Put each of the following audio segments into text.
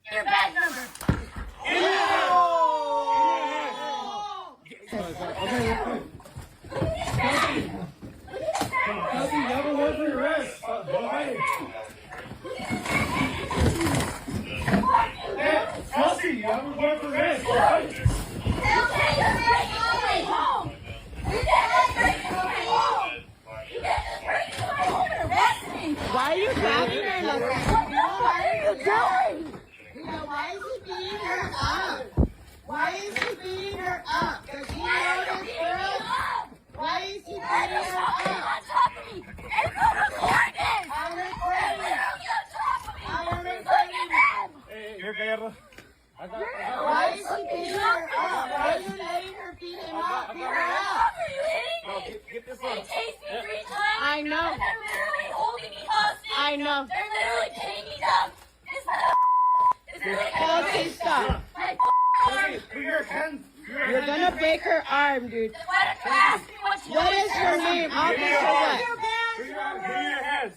Your bag number. Kelsey, you have a word for your arrest. Go ahead. Kelsey, you have a word for arrest. Go ahead. Why are you grabbing her like that? What are you doing? Why is he beating her up? Why is he beating her up? Does he know this girl? Why is he beating her up? I'm recording. You're Guerra. Why is he beating her up? Why are you letting her beat him up? Beat her up. Get this one. I know. They're literally holding me hostage. I know. They're literally pinning me down. Kelsey, stop. Put your hands. You're gonna break her arm, dude. Why don't you ask me what you What is your name? Officer what? Give me your hands.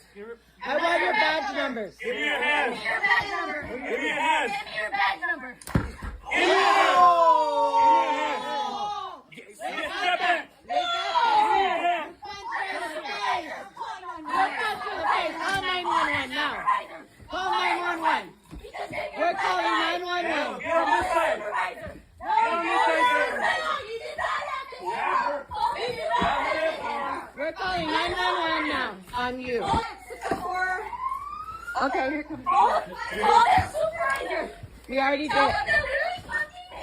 I want your badge numbers. Give me your hands. Give me your bag number. Give me your hands. Give me your bag number. Call 911 now. Call 911. We're calling 911. Get on this side. Get on this side, sir. You did not have to hear her. You did not have to hear her. We're calling 911 now on you. Okay, here comes. Call their supervisor. We already Tell did. them they're literally punching me.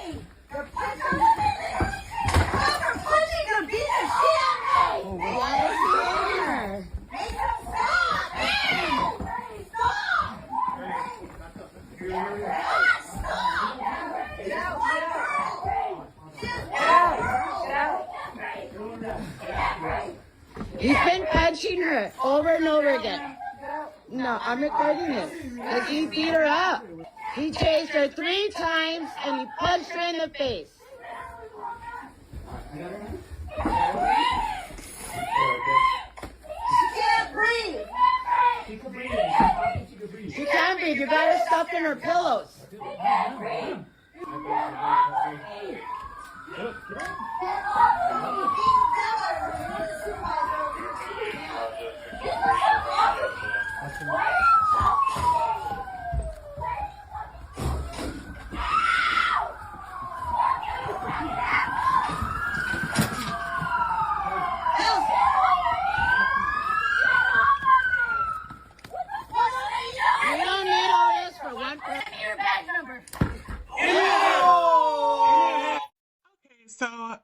They're punching me. They're punching. They're beating the shit out of me. Why is he hitting her? Make them stop. He's been punching her over and over again. No, I'm recording this. Because he beat her up. He chased her 3 times and he punched her in the face. Can't breathe. She can't breathe. You got her stuffed in her pillows. We don't need all this for one person. Give me your bag number. Okay, so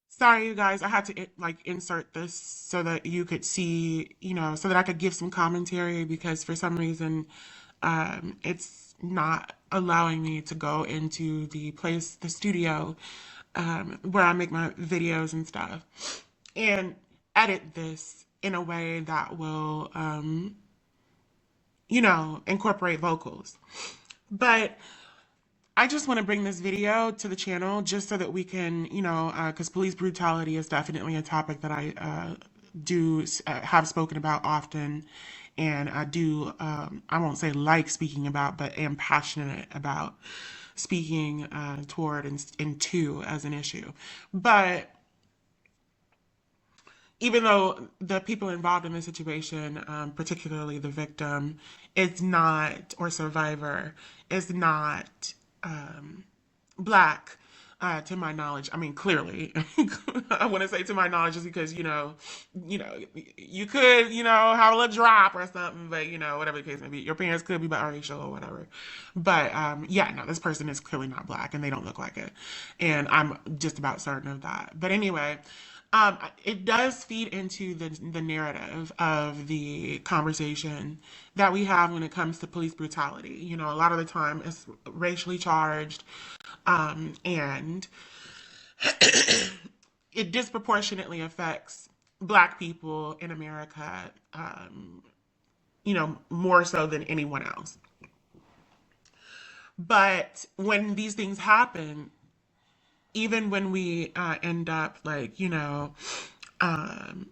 sorry you guys, I had to insert this so that you could see, so that I could give some commentary because for some reason it's not allowing me to go into the studio where I make my videos and stuff and edit this in a way that will incorporate vocals. But I just want to bring this video to the channel just so that we can, because police brutality is definitely a topic that I have spoken about often, and I do, I won't say like speaking about, but am passionate about speaking toward and to as an issue. But even though the people involved in the situation, particularly the victim, is not, or survivor, is not Black, to my knowledge. I mean, clearly, I want to say to my knowledge just because, you could, have a little drop or something, but, whatever the case may be. Your parents could be biracial or whatever. But, yeah, no, this person is clearly not Black and they don't look like it. And I'm just about certain of that. But anyway, it does feed into the narrative of the conversation that we have when it comes to police brutality. A lot of the time it's racially charged, and it disproportionately affects Black people in America, more so than anyone else. But when these things happen, even when we end up like, um,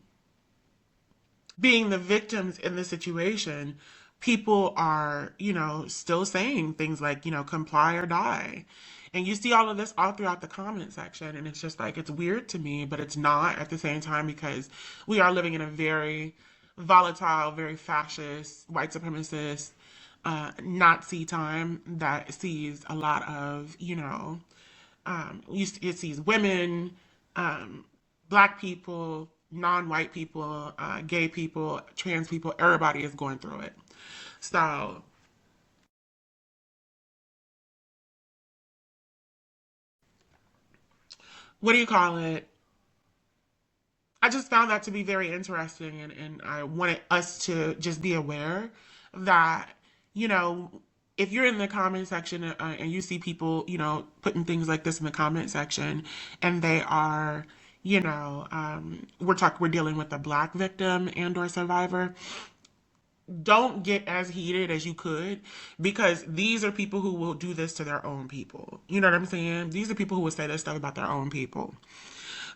being the victims in the situation, people are, still saying things like, comply or die. And you see all of this all throughout the comment section. And it's just like, it's weird to me, but it's not at the same time because we are living in a very volatile, very fascist, white supremacist, Nazi time that sees a lot of, it sees women, um, black people, non-white people, gay people, trans people. Everybody is going through it. So, what do you call it? I just found that to be very interesting, and I wanted us to just be aware that, you know, if you're in the comment section and you see people, putting things like this in the comment section, and they are, we're dealing with a black victim and or survivor, don't get as heated as you could because these are people who will do this to their own people. You know what I'm saying? These are people who will say this stuff about their own people.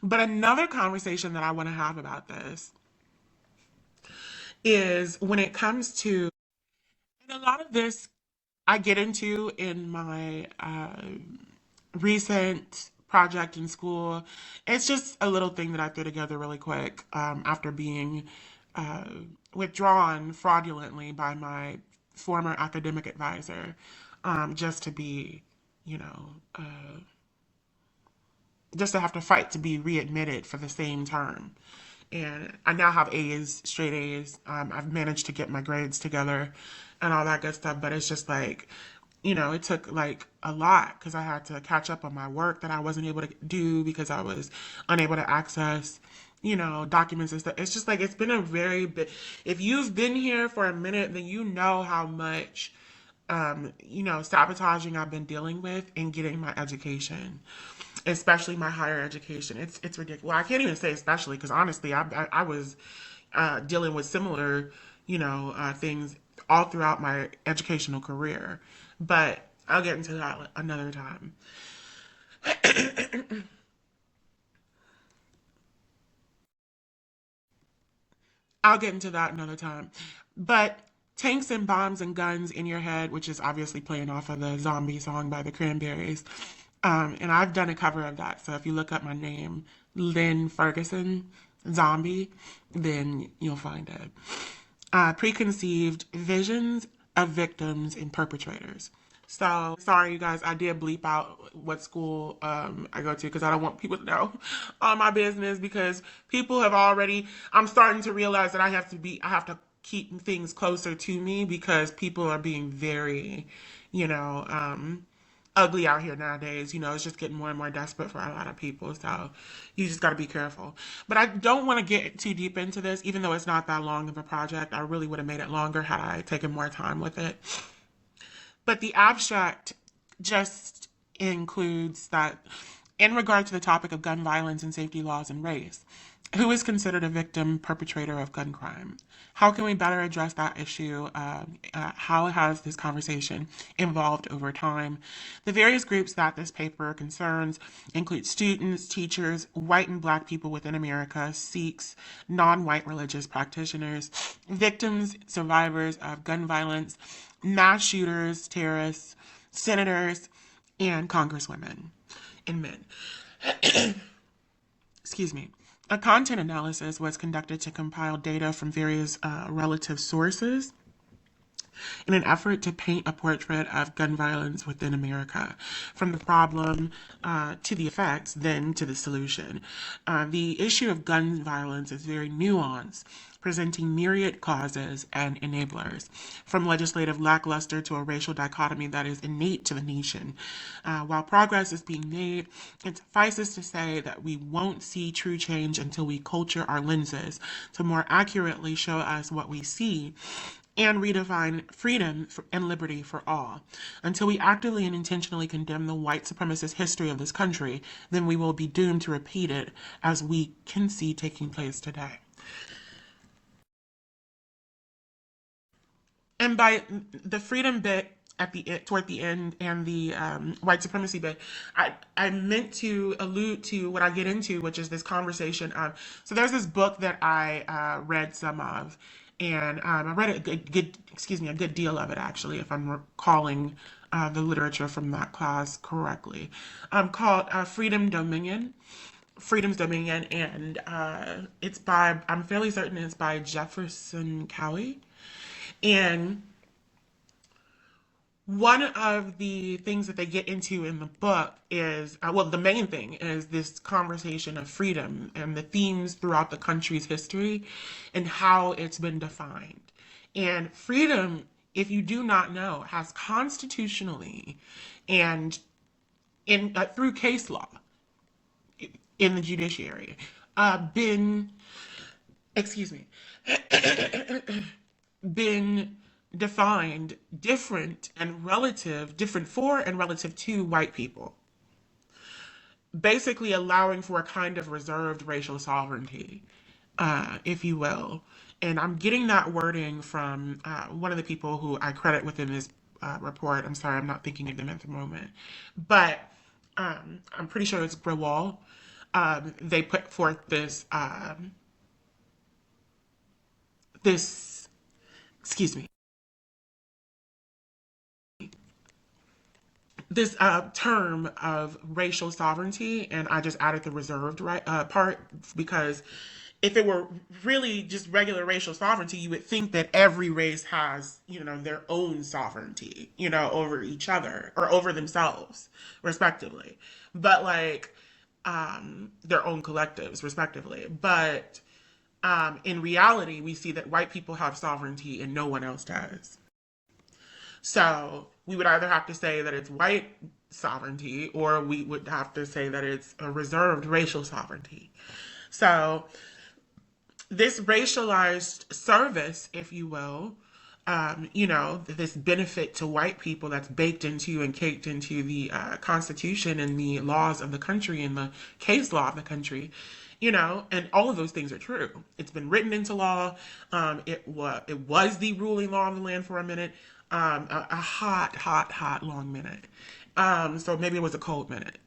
But another conversation that I want to have about this is when it comes to, and a lot of this I get into in my recent project in school. It's just a little thing that I threw together really quick after being uh, withdrawn fraudulently by my former academic advisor, just to be, you know, uh, just to have to fight to be readmitted for the same term. And I now have A's, straight A's. I've managed to get my grades together and all that good stuff. But it's just like, it took like a lot because I had to catch up on my work that I wasn't able to do because I was unable to access, documents and stuff. It's just like, it's been a very big, if you've been here for a minute, then you know how much sabotaging I've been dealing with in getting my education, especially my higher education. It's ridiculous. Well, I can't even say especially because honestly, I was dealing with similar, things all throughout my educational career. But I'll get into that another time. I'll get into that another time. But tanks and bombs and guns in your head, which is obviously playing off of the zombie song by the Cranberries. And I've done a cover of that. So if you look up my name, Lynn Ferguson, zombie, then you'll find it. Preconceived visions of victims and perpetrators. So sorry, you guys. I did bleep out what school I go to because I don't want people to know all my business because people have already. I'm starting to realize that I have to keep things closer to me because people are being very, you know, um, ugly out here nowadays. It's just getting more and more desperate for a lot of people. So you just got to be careful. But I don't want to get too deep into this, even though it's not that long of a project. I really would have made it longer had I taken more time with it. But the abstract just includes that in regard to the topic of gun violence and safety laws and race, who is considered a victim perpetrator of gun crime? How can we better address that issue? How has this conversation evolved over time? The various groups that this paper concerns include students, teachers, white and black people within America, Sikhs, non-white religious practitioners, victims, survivors of gun violence, mass shooters, terrorists, senators, and congresswomen and men. Excuse me. A content analysis was conducted to compile data from various relative sources in an effort to paint a portrait of gun violence within America, from the problem to the effects, then to the solution. The issue of gun violence is very nuanced, presenting myriad causes and enablers, from legislative lackluster to a racial dichotomy that is innate to the nation. While progress is being made, it suffices to say that we won't see true change until we culture our lenses to more accurately show us what we see and redefine freedom and liberty for all. Until we actively and intentionally condemn the white supremacist history of this country, then we will be doomed to repeat it as we can see taking place today. And by the freedom bit, at the toward the end and the white supremacy bit, I meant to allude to what I get into, which is this conversation. So there's this book that I read some of, and I read a good deal of it actually, if I'm recalling the literature from that class correctly. Called Freedom's Dominion, and it's by, I'm fairly certain it's by Jefferson Cowie. And one of the things that they get into in the book is, well, the main thing is this conversation of freedom and the themes throughout the country's history and how it's been defined. And freedom, if you do not know, has constitutionally and in through case law in the judiciary been, excuse me, been defined different for and relative to white people, basically allowing for a kind of reserved racial sovereignty, if you will. And I'm getting that wording from one of the people who I credit within this report. I'm sorry, I'm not thinking of them at the moment, but I'm pretty sure it's Grewal. They put forth this excuse me, this term of racial sovereignty, and I just added the reserved right part, because if it were really just regular racial sovereignty, you would think that every race has, their own sovereignty, over each other or over themselves, respectively. But like their own collectives, respectively. But in reality, we see that white people have sovereignty and no one else does. So we would either have to say that it's white sovereignty, or we would have to say that it's a reserved racial sovereignty. So this racialized service, if you will, this benefit to white people that's baked into and caked into the Constitution and the laws of the country and the case law of the country, and all of those things are true. It's been written into law. It was the ruling law of the land for a minute, a hot, long minute. So maybe it was a cold minute.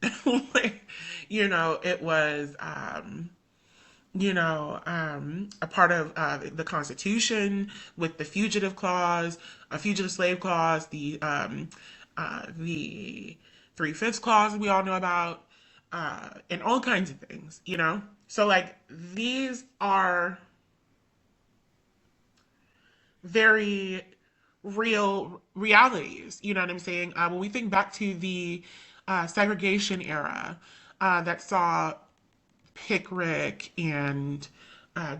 It was, a part of the Constitution with the fugitive clause, a fugitive slave clause, the 3/5 clause we all know about, and all kinds of things, So like these are very real realities, you know what I'm saying? When we think back to the segregation era that saw Pickrick and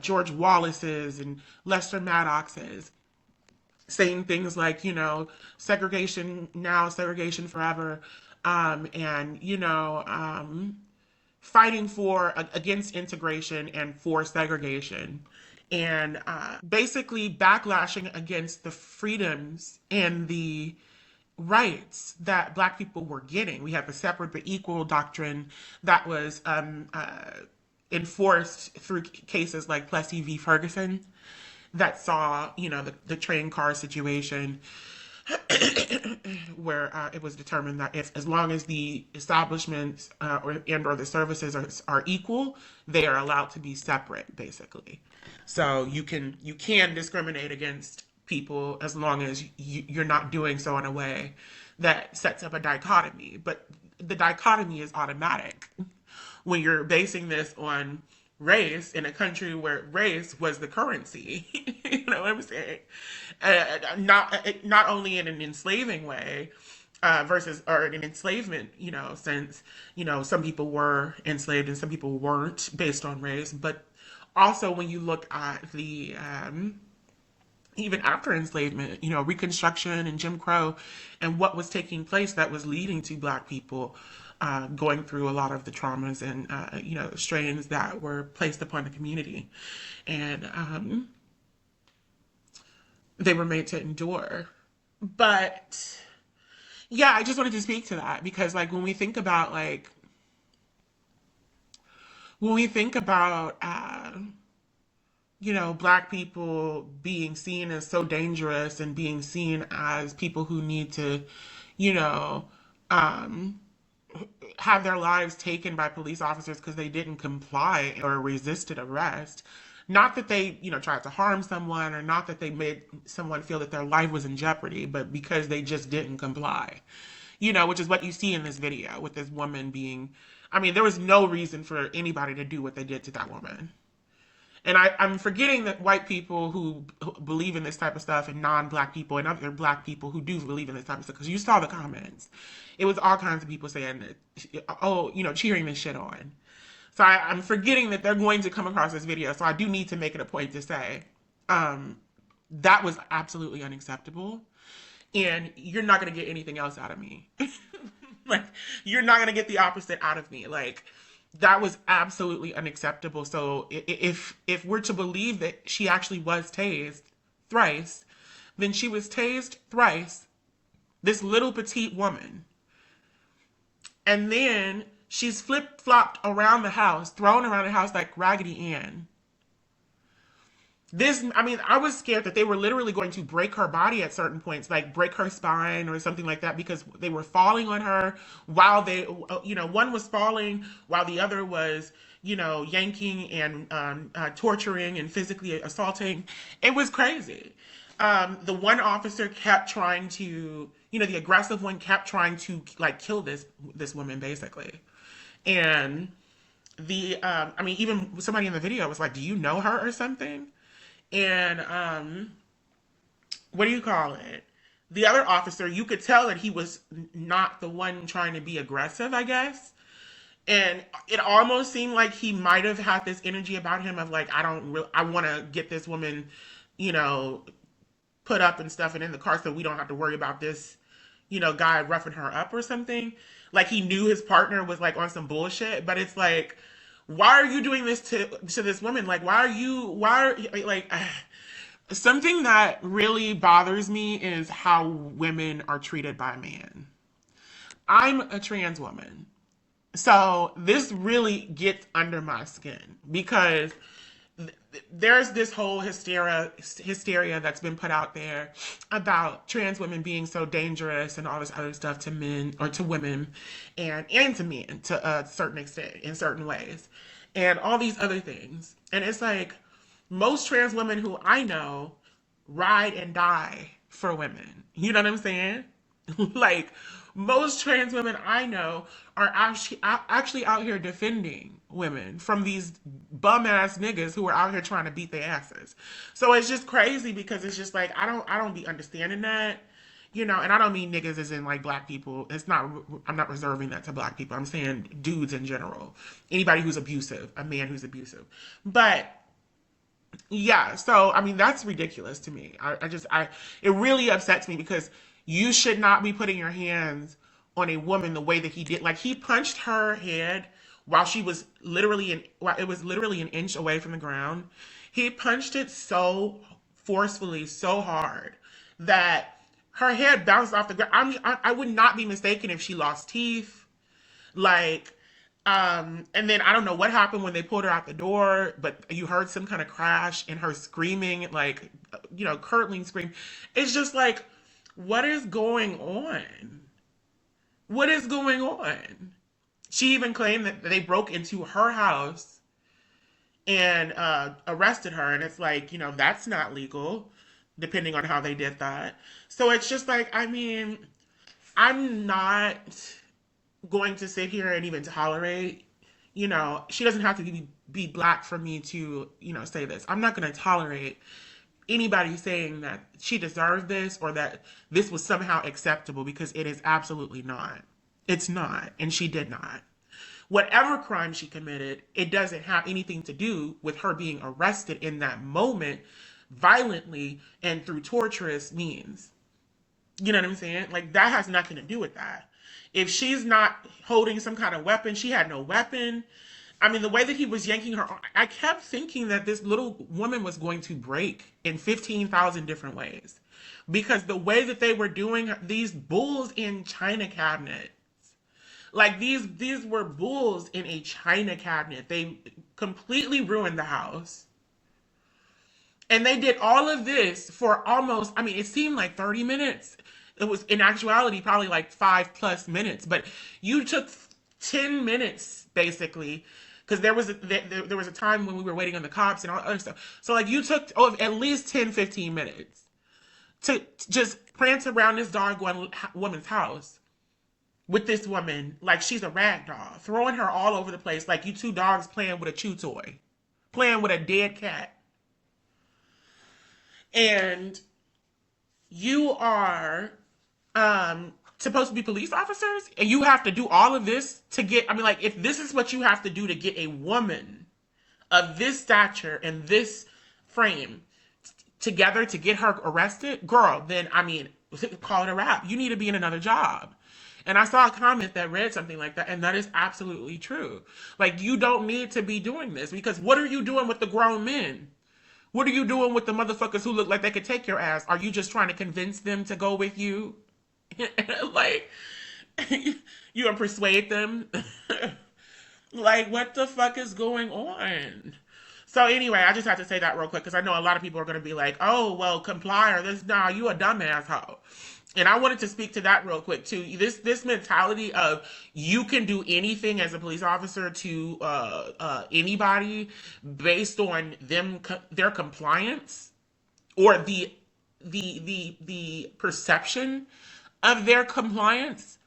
George Wallace's and Lester Maddox's saying things like, segregation now, segregation forever, and, fighting against integration and for segregation, and basically backlashing against the freedoms and the rights that Black people were getting. We have the separate but equal doctrine that was enforced through cases like Plessy v. Ferguson that saw, the train car situation where it was determined that as long as the establishments or the services are equal, they are allowed to be separate, basically. So you can discriminate against people as long as you're not doing so in a way that sets up a dichotomy. But the dichotomy is automatic when you're basing this on race in a country where race was the currency. You know what I'm saying? Not only in an enslaving way, or an enslavement, since, some people were enslaved and some people weren't based on race, but also when you look at the, even after enslavement, Reconstruction and Jim Crow and what was taking place that was leading to Black people going through a lot of the traumas and, strains that were placed upon the community. And they were made to endure. But, yeah, I just wanted to speak to that because, when we think about, Black people being seen as so dangerous and being seen as people who need to, you know, um, have their lives taken by police officers because they didn't comply or resisted arrest. Not that they, tried to harm someone or not that they made someone feel that their life was in jeopardy, but because they just didn't comply. Which is what you see in this video with this woman being, I mean, there was no reason for anybody to do what they did to that woman. And I'm forgetting that white people who believe in this type of stuff and non-black people and other black people who do believe in this type of stuff, because you saw the comments. It was all kinds of people saying, oh, cheering this shit on. So I'm forgetting that they're going to come across this video. So I do need to make it a point to say, that was absolutely unacceptable. And you're not going to get anything else out of me. Like, you're not going to get the opposite out of me. Like, that was absolutely unacceptable. So if we're to believe that she actually was tased thrice, then she was tased thrice, this little petite woman. And then she's flip-flopped around the house, thrown around the house like Raggedy Ann. I was scared that they were literally going to break her body at certain points, like break her spine or something like that, because they were falling on her while one was falling while the other was, yanking and torturing and physically assaulting. It was crazy. The one officer kept trying to, the aggressive one kept trying to like kill this woman basically. And even somebody in the video was like, do you know her or something? And what do you call it? The other officer, you could tell that he was not the one trying to be aggressive, I guess. And it almost seemed like he might have had this energy about him of like, I want to get this woman, put up and stuff and in the car so we don't have to worry about this, guy roughing her up or something. Like he knew his partner was like on some bullshit, but it's like, why are you doing this to this woman? Like, something that really bothers me is how women are treated by men. I'm a trans woman. So this really gets under my skin because there's this whole hysteria that's been put out there about trans women being so dangerous and all this other stuff to men or to women and to men to a certain extent in certain ways and all these other things. And it's like most trans women who I know ride and die for women. You know what I'm saying? Like most trans women I know are actually out here defending women from these bum ass niggas who are out here trying to beat their asses. So it's just crazy because it's just like I don't be understanding that, and I don't mean niggas as in like black people. I'm not reserving that to black people. I'm saying dudes in general. Anybody who's abusive, a man who's abusive. But yeah, so that's ridiculous to me. It really upsets me because you should not be putting your hands on a woman the way that he did. Like he punched her head while it was literally an inch away from the ground. He punched it so forcefully, so hard that her head bounced off the ground. I would not be mistaken if she lost teeth. Like, and then I don't know what happened when they pulled her out the door, but you heard some kind of crash and her screaming, like, curdling scream. It's just like, what is going on? What is going on? She even claimed that they broke into her house and arrested her. And it's like, that's not legal, depending on how they did that. So it's just like, I'm not going to sit here and even tolerate, she doesn't have to be black for me to, say this. I'm not going to tolerate anybody saying that she deserved this or that this was somehow acceptable because it is absolutely not. It's not, and she did not. Whatever crime she committed, it doesn't have anything to do with her being arrested in that moment violently and through torturous means. You know what I'm saying? Like, that has nothing to do with that. If she's not holding some kind of weapon, she had no weapon. The way that he was yanking her, I kept thinking that this little woman was going to break in 15,000 different ways. Because the way that they were doing these bulls in china cabinets, like these were bulls in a china cabinet. They completely ruined the house. And they did all of this for almost, I mean, it seemed like 30 minutes. It was in actuality probably like 5+ minutes, but you took 10 minutes basically, because there was a time when we were waiting on the cops and all that other stuff. So like you took at least 10-15 minutes to just prance around this doggone woman's house with this woman like she's a rag doll, throwing her all over the place like you two dogs playing with a chew toy, playing with a dead cat. And you are supposed to be police officers, and you have to do all of this to get, I mean, like, if this is what you have to do to get a woman of this stature and this frame together to get her arrested, girl, then, I mean, call it a wrap. You need to be in another job. And I saw a comment that read something like that, and that is absolutely true. Like, you don't need to be doing this, because what are you doing with the grown men? What are you doing with the motherfuckers who look like they could take your ass? Are you just trying to convince them to go with you? Like, you gonna persuade them? Like, what the fuck is going on? So anyway, I just have to say that real quick, because I know a lot of people are going to be like, oh, well, comply or this. Nah, you a dumbass hoe. And I wanted to speak to that real quick too. This mentality of you can do anything as a police officer to anybody based on their compliance or the perception of their compliance.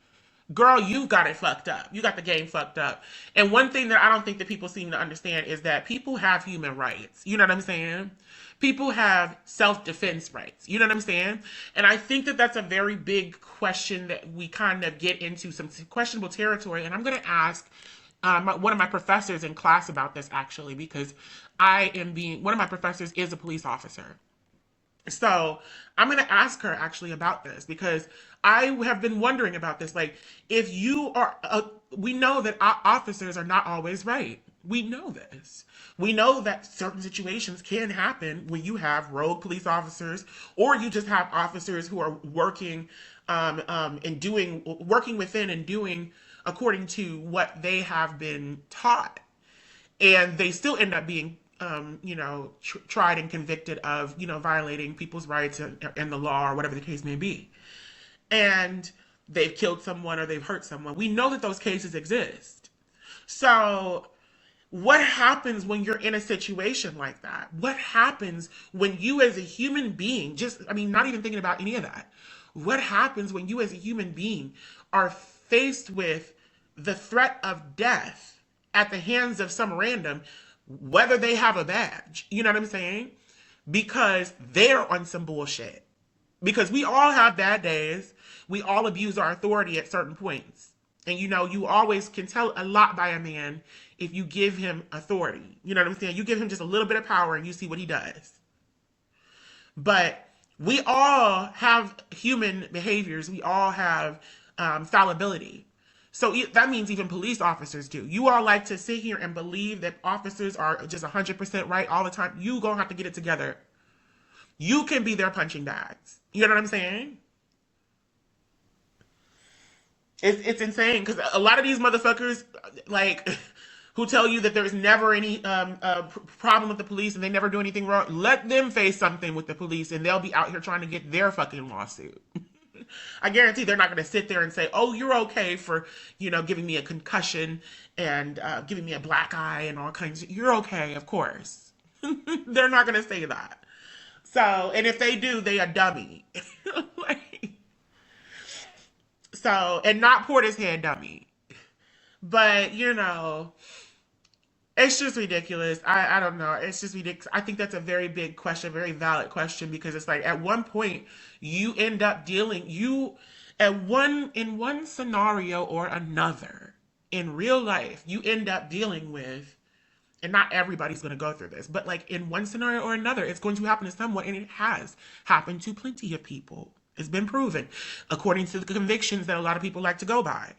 Girl, you got it fucked up. You got the game fucked up. And one thing that I don't think that people seem to understand is that people have human rights. You know what I'm saying? People have self-defense rights. You know what I'm saying? And I think that that's a very big question that we kind of get into some questionable territory. And I'm going to ask one of my professors in class about this, actually, because one of my professors is a police officer. So I'm going to ask her actually about this, because I have been wondering about this. Like, if you are, we know that officers are not always right. We know this. We know that certain situations can happen when you have rogue police officers, or you just have officers who are working working within and doing according to what they have been taught, and they still end up being tried and convicted of, violating people's rights and the law or whatever the case may be. And they've killed someone or they've hurt someone. We know that those cases exist. So what happens when you're in a situation like that? What happens when you as a human being, not even thinking about any of that. What happens when you as a human being are faced with the threat of death at the hands of some random, whether they have a badge, you know what I'm saying? Because they're on some bullshit. Because we all have bad days. We all abuse our authority at certain points. And you always can tell a lot by a man if you give him authority. You know what I'm saying? You give him just a little bit of power and you see what he does. But we all have human behaviors. We all have fallibility. So that means even police officers do. You all like to sit here and believe that officers are just 100% right all the time. You gonna have to get it together. You can be their punching bags. You know what I'm saying? It's insane, because a lot of these motherfuckers, like, who tell you that there's never any problem with the police and they never do anything wrong, let them face something with the police and they'll be out here trying to get their fucking lawsuit. I guarantee they're not going to sit there and say, oh, you're okay for, giving me a concussion and giving me a black eye and all kinds of, you're okay, of course. They're not going to say that. So, and if they do, they a dummy. And not Portishead dummy. But, it's just ridiculous. I don't know. It's just ridiculous. I think that's a very big question, very valid question, because it's like at one point you end up in one scenario or another in real life, you end up dealing with, and not everybody's going to go through this, but like in one scenario or another, it's going to happen to someone, and it has happened to plenty of people. It's been proven according to the convictions that a lot of people like to go by.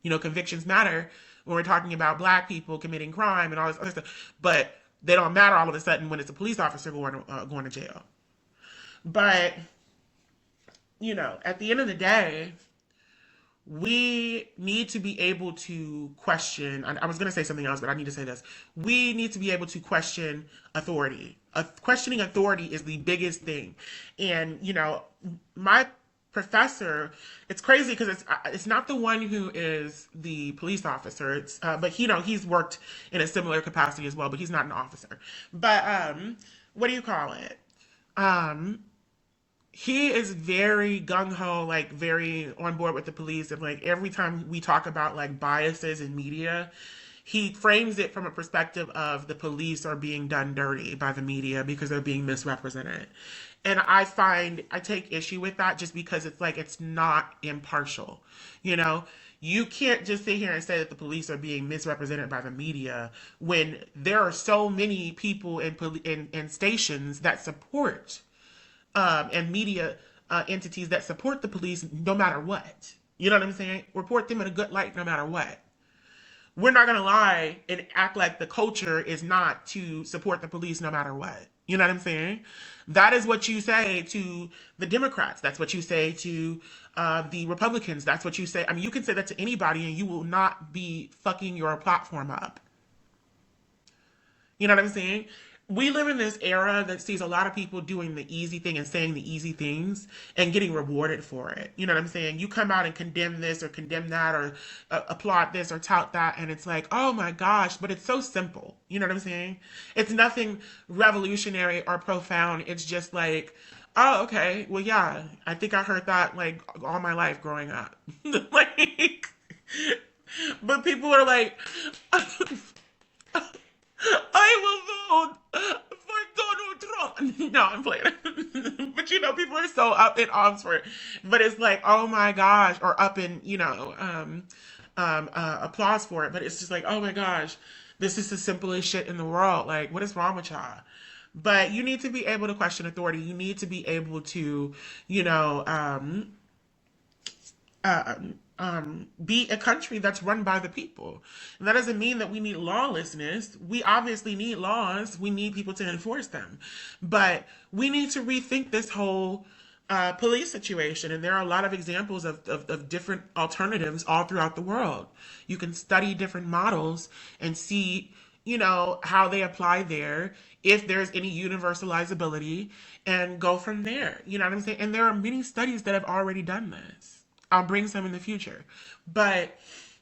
Convictions matter when we're talking about black people committing crime and all this other stuff, but they don't matter all of a sudden when it's a police officer going to jail. But, at the end of the day, we need to be able to question. I was going to say something else, but I need to say this. We need to be able to question authority. Questioning authority is the biggest thing. And, you know, my professor, it's crazy because it's not the one who is the police officer. It's but you know, he's worked in a similar capacity as well, but he's not an officer. But what do you call it? Um, he is very gung ho, like very on board with the police, and like every time we talk about like biases in media, he frames it from a perspective of the police are being done dirty by the media because they're being misrepresented. And I take issue with that just because it's like it's not impartial. You know, you can't just sit here and say that the police are being misrepresented by the media when there are so many people in stations that support and media entities that support the police no matter what. You know what I'm saying? Report them in a good light no matter what. We're not going to lie and act like the culture is not to support the police no matter what. You know what I'm saying? That is what you say to the Democrats. That's what you say to the Republicans. That's what you say. I mean, you can say that to anybody and you will not be fucking your platform up. You know what I'm saying? We live in this era that sees a lot of people doing the easy thing and saying the easy things and getting rewarded for it. You know what I'm saying? You come out and condemn this or condemn that or applaud this or tout that, and it's like, oh my gosh, but it's so simple. You know what I'm saying? It's nothing revolutionary or profound. It's just like, oh, okay, well, yeah, I think I heard that like all my life growing up. Like, but people are like, I will vote for Donald Trump. No, I'm playing. But you know, people are so up in arms for it. But it's like, oh my gosh, or up in, you know, applause for it. But it's just like, oh my gosh, this is the simplest shit in the world. Like, what is wrong with y'all? But you need to be able to question authority. You need to be able to, you know, be a country that's run by the people. And that doesn't mean that we need lawlessness. We obviously need laws. We need people to enforce them. But we need to rethink this whole police situation. And there are a lot of examples of different alternatives all throughout the world. You can study different models and see, you know, how they apply there, if there's any universalizability, and go from there. You know what I'm saying? And there are many studies that have already done this. I'll bring some in the future. But,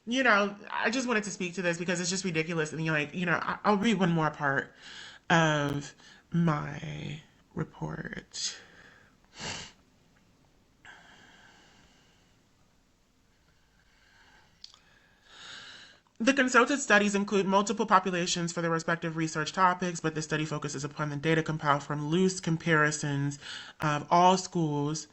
you know, I just wanted to speak to this because it's just ridiculous. And you're like, you know, I'll read one more part of my report. The consulted studies include multiple populations for their respective research topics, but the study focuses upon the data compiled from loose comparisons of all schools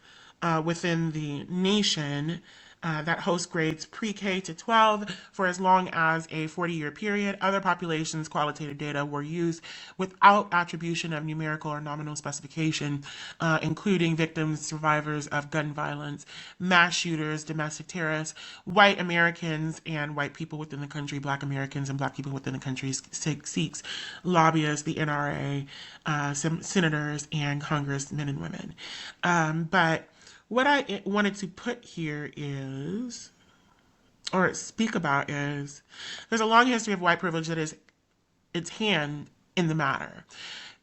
within the nation that host grades pre-K to 12 for as long as a 40-year period. Other populations' qualitative data were used without attribution of numerical or nominal specification, including victims, survivors of gun violence, mass shooters, domestic terrorists, white Americans and white people within the country, black Americans and black people within the country, Sikhs, lobbyists, the NRA, some senators, and congressmen and women. But what I wanted to put here is, or speak about is, there's a long history of white privilege that is its hand in the matter.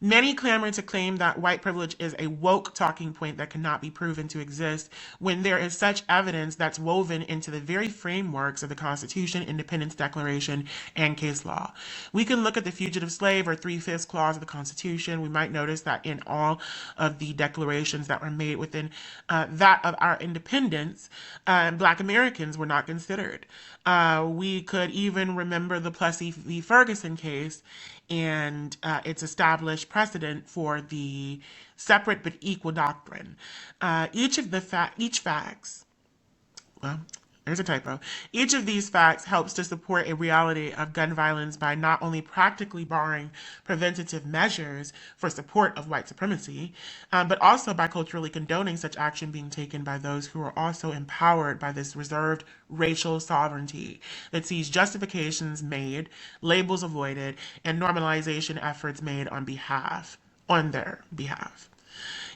Many clamor to claim that white privilege is a woke talking point that cannot be proven to exist when there is such evidence that's woven into the very frameworks of the Constitution, Independence Declaration, and case law. We can look at the Fugitive Slave or 3/5 clause of the Constitution. We might notice that in all of the declarations that were made within that of our independence, Black Americans were not considered. We could even remember the Plessy v. Ferguson case and its established precedent for the separate but equal doctrine. Each facts, well, there's a typo. Each of these facts helps to support a reality of gun violence by not only practically barring preventative measures for support of white supremacy, but also by culturally condoning such action being taken by those who are also empowered by this reserved racial sovereignty that sees justifications made, labels avoided, and normalization efforts made on their behalf.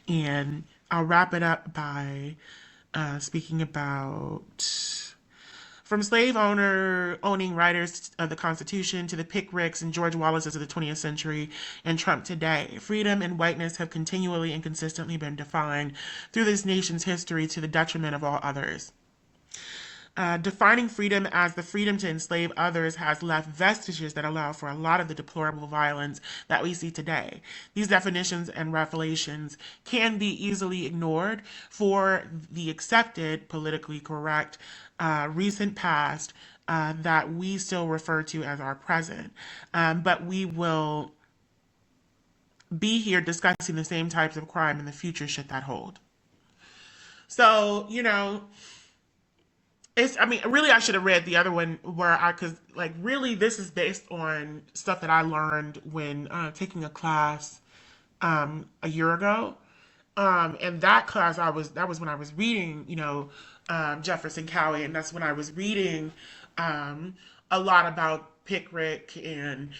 And I'll wrap it up by speaking about From slave owning writers of the Constitution to the Pickricks and George Wallaces of the 20th century and Trump today, freedom and whiteness have continually and consistently been defined through this nation's history to the detriment of all others. Defining freedom as the freedom to enslave others has left vestiges that allow for a lot of the deplorable violence that we see today. These definitions and revelations can be easily ignored for the accepted, politically correct, recent past that we still refer to as our present. But we will be here discussing the same types of crime in the future should that hold. So, really, I should have read the other one because, really, this is based on stuff that I learned when taking a class a year ago. And that class, that was when I was reading, Jefferson Cowie, and that's when I was reading a lot about Pickrick and,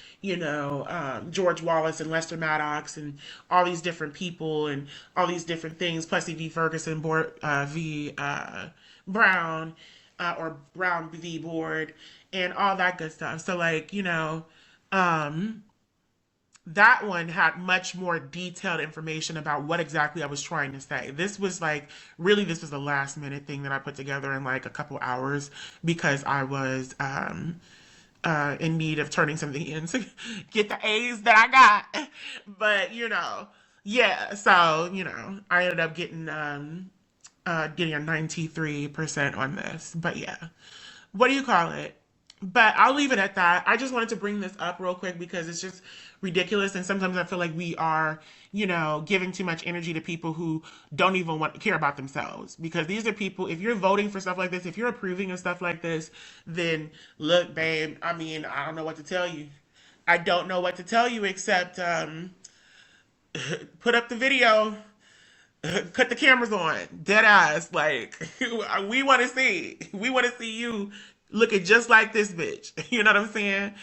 George Wallace and Lester Maddox and all these different people and all these different things, Plessy v. Ferguson, v. Brown, or Brown v. Board, and all that good stuff. So, that one had much more detailed information about what exactly I was trying to say. This was this was a last minute thing that I put together in a couple hours because I was in need of turning something in to get the A's that I got. But, yeah, so, I ended up getting a 93% on this. But yeah, what do you call it? But I'll leave it at that. I just wanted to bring this up real quick because it's just ridiculous. And sometimes I feel like we are, giving too much energy to people who don't even care about themselves. Because these are people, if you're voting for stuff like this, if you're approving of stuff like this, then look, babe, I don't know what to tell you. I don't know what to tell you except put up the video. Cut the cameras on, dead ass. We want to see you looking just like this bitch. You know what I'm saying?